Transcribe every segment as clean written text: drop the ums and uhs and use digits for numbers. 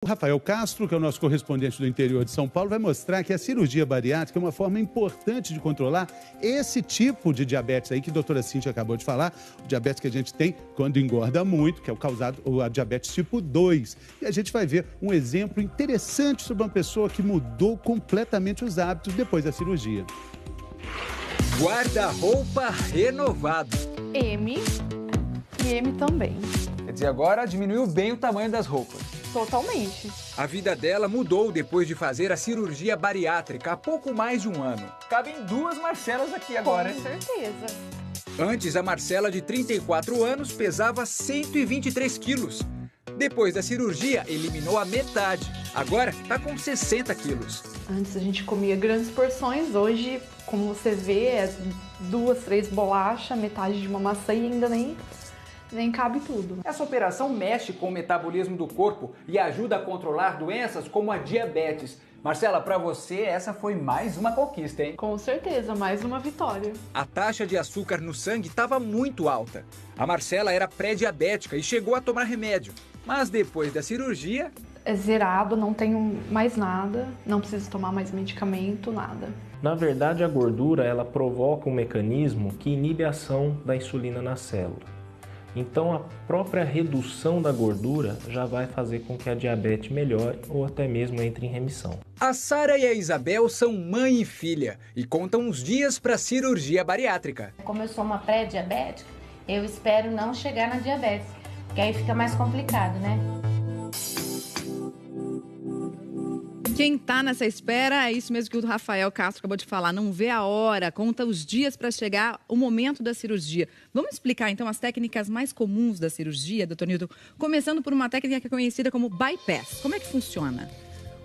O Rafael Castro, que é o nosso correspondente do interior de São Paulo, vai mostrar que a cirurgia bariátrica é uma forma importante de controlar esse tipo de diabetes aí que a doutora Cíntia acabou de falar, o diabetes que a gente tem quando engorda muito, que é o causado, a diabetes tipo 2. E a gente vai ver um exemplo interessante sobre uma pessoa que mudou completamente os hábitos depois da cirurgia. Guarda-roupa renovado. M e M também. Quer dizer, agora diminuiu bem o tamanho das roupas. Totalmente. A vida dela mudou depois de fazer a cirurgia bariátrica há pouco mais de um ano. Cabem duas Marcelas aqui agora, hein? Com certeza. Antes, a Marcela, de 34 anos, pesava 123 quilos. Depois da cirurgia, eliminou a metade. Agora, está com 60 quilos. Antes a gente comia grandes porções, hoje, como você vê, é 2, 3 bolachas, metade de uma maçã e ainda nem cabe tudo. Essa operação mexe com o metabolismo do corpo e ajuda a controlar doenças como a diabetes. Marcela, para você, essa foi mais uma conquista, hein? Com certeza, mais uma vitória. A taxa de açúcar no sangue estava muito alta. A Marcela era pré-diabética e chegou a tomar remédio. Mas depois da cirurgia... É zerado, não tenho mais nada, não preciso tomar mais medicamento, nada. Na verdade, a gordura ela provoca um mecanismo que inibe a ação da insulina na célula. Então, a própria redução da gordura já vai fazer com que a diabetes melhore ou até mesmo entre em remissão. A Sara e a Isabel são mãe e filha e contam os dias para a cirurgia bariátrica. Como eu sou uma pré-diabética, eu espero não chegar na diabetes, porque aí fica mais complicado, né? Quem tá nessa espera é isso mesmo que o Rafael Castro acabou de falar. Não vê a hora, conta os dias para chegar o momento da cirurgia. Vamos explicar então as técnicas mais comuns da cirurgia, doutor Newton? Começando por uma técnica que é conhecida como bypass. Como é que funciona?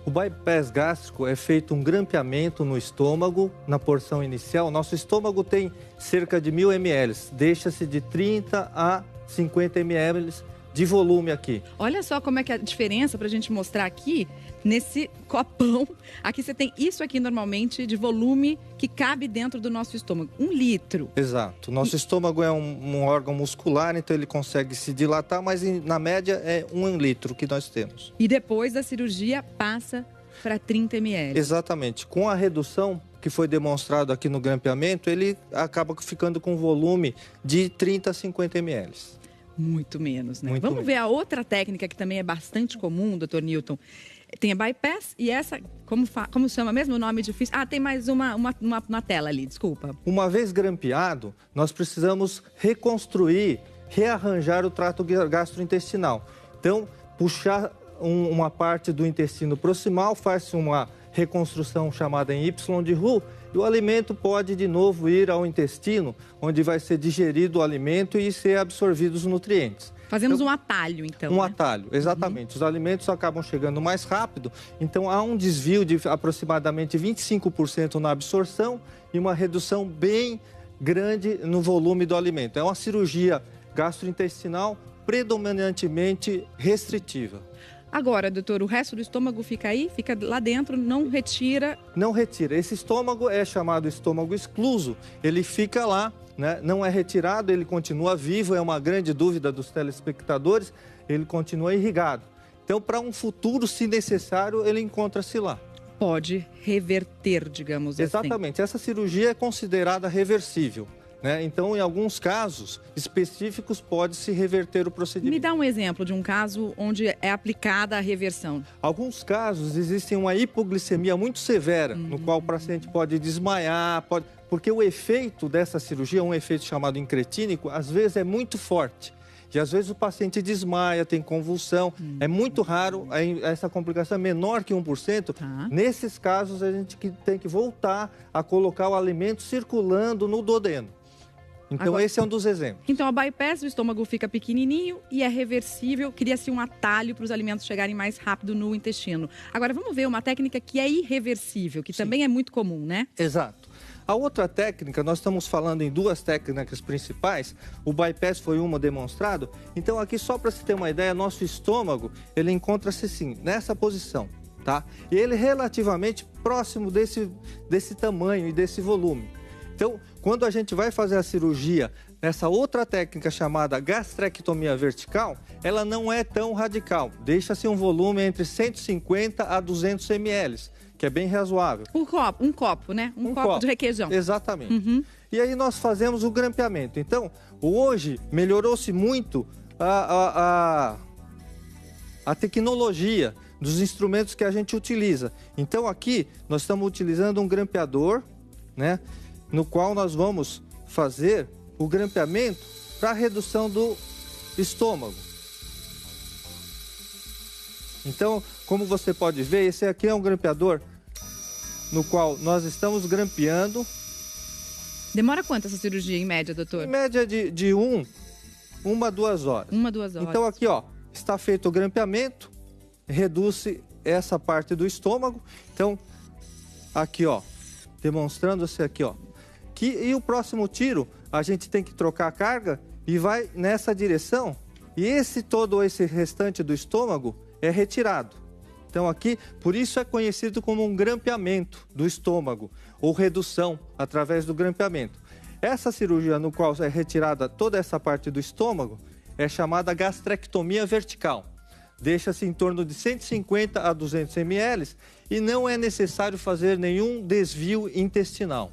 O bypass gástrico é feito um grampeamento no estômago, na porção inicial. Nosso estômago tem cerca de 1000 ml, deixa-se de 30 a 50 ml de volume aqui. Olha só como é que é a diferença para a gente mostrar aqui, nesse copão. Aqui você tem isso aqui normalmente de volume que cabe dentro do nosso estômago, 1 litro. Exato. Nosso estômago é um órgão muscular, então ele consegue se dilatar, mas na média é 1 litro que nós temos. E depois da cirurgia passa para 30 ml. Exatamente. Com a redução que foi demonstrado aqui no grampeamento, ele acaba ficando com volume de 30 a 50 ml. Muito menos, né? Muito Vamos menos. ver a outra técnica que também é bastante comum, doutor Newton. Tem a bypass e essa, como chama mesmo? O nome difícil. Ah, tem mais uma na tela ali, desculpa. Uma vez grampeado, nós precisamos reconstruir, rearranjar o trato gastrointestinal. Então, puxar uma parte do intestino proximal, faz uma reconstrução chamada em Y de Roux, e o alimento pode de novo ir ao intestino, onde vai ser digerido o alimento e ser absorvidos os nutrientes. Fazemos um atalho, então. Um né? atalho, exatamente. Os alimentos acabam chegando mais rápido, então há um desvio de aproximadamente 25% na absorção e uma redução bem grande no volume do alimento. É uma cirurgia gastrointestinal predominantemente restritiva. Agora, doutor, o resto do estômago fica aí, fica lá dentro, não retira? Não retira. Esse estômago é chamado estômago excluso, ele fica lá, né? Não é retirado, ele continua vivo, é uma grande dúvida dos telespectadores, ele continua irrigado. Então, para um futuro, se necessário, ele encontra-se lá. Pode reverter, digamos assim. Exatamente. Essa cirurgia é considerada reversível, né? Então, em alguns casos específicos, pode-se reverter o procedimento. Me dá um exemplo de um caso onde é aplicada a reversão. Alguns casos existem uma hipoglicemia muito severa, no qual o paciente pode desmaiar, porque o efeito dessa cirurgia, um efeito chamado incretínico, às vezes é muito forte. E às vezes o paciente desmaia, tem convulsão. É muito raro, essa complicação é menor que 1%. Tá. Nesses casos, a gente tem que voltar a colocar o alimento circulando no duodeno. Então, Agora, esse é um dos exemplos. Então, a bypass, o estômago fica pequenininho e é reversível. Cria-se um atalho para os alimentos chegarem mais rápido no intestino. Agora, vamos ver uma técnica que é irreversível, que também é muito comum, né? Exato. A outra técnica, nós estamos falando em duas técnicas principais. O bypass foi uma demonstrado. Então, aqui, só para se ter uma ideia, nosso estômago, ele encontra-se assim, nessa posição, tá? E ele é relativamente próximo desse tamanho e desse volume. Então, quando a gente vai fazer a cirurgia essa outra técnica chamada gastrectomia vertical, ela não é tão radical. Deixa-se um volume entre 150 a 200 ml, que é bem razoável. Um copo, né? Um copo de requeijão. Exatamente. E aí nós fazemos o grampeamento. Então, hoje melhorou-se muito a tecnologia dos instrumentos que a gente utiliza. Então, aqui nós estamos utilizando um grampeador, né? No qual nós vamos fazer o grampeamento para redução do estômago. Então, como você pode ver, esse aqui é um grampeador no qual nós estamos grampeando. Demora quanto essa cirurgia, em média, doutor? Em média de 1 a 2 horas. 1 a 2 horas. Então aqui, ó, está feito o grampeamento, reduz essa parte do estômago. Então, aqui, ó, demonstrando-se aqui, ó. E o próximo tiro, a gente tem que trocar a carga e vai nessa direção. E todo esse restante do estômago é retirado. Então aqui, por isso é conhecido como um grampeamento do estômago, ou redução através do grampeamento. Essa cirurgia no qual é retirada toda essa parte do estômago é chamada gastrectomia vertical. Deixa-se em torno de 150 a 200 ml e não é necessário fazer nenhum desvio intestinal.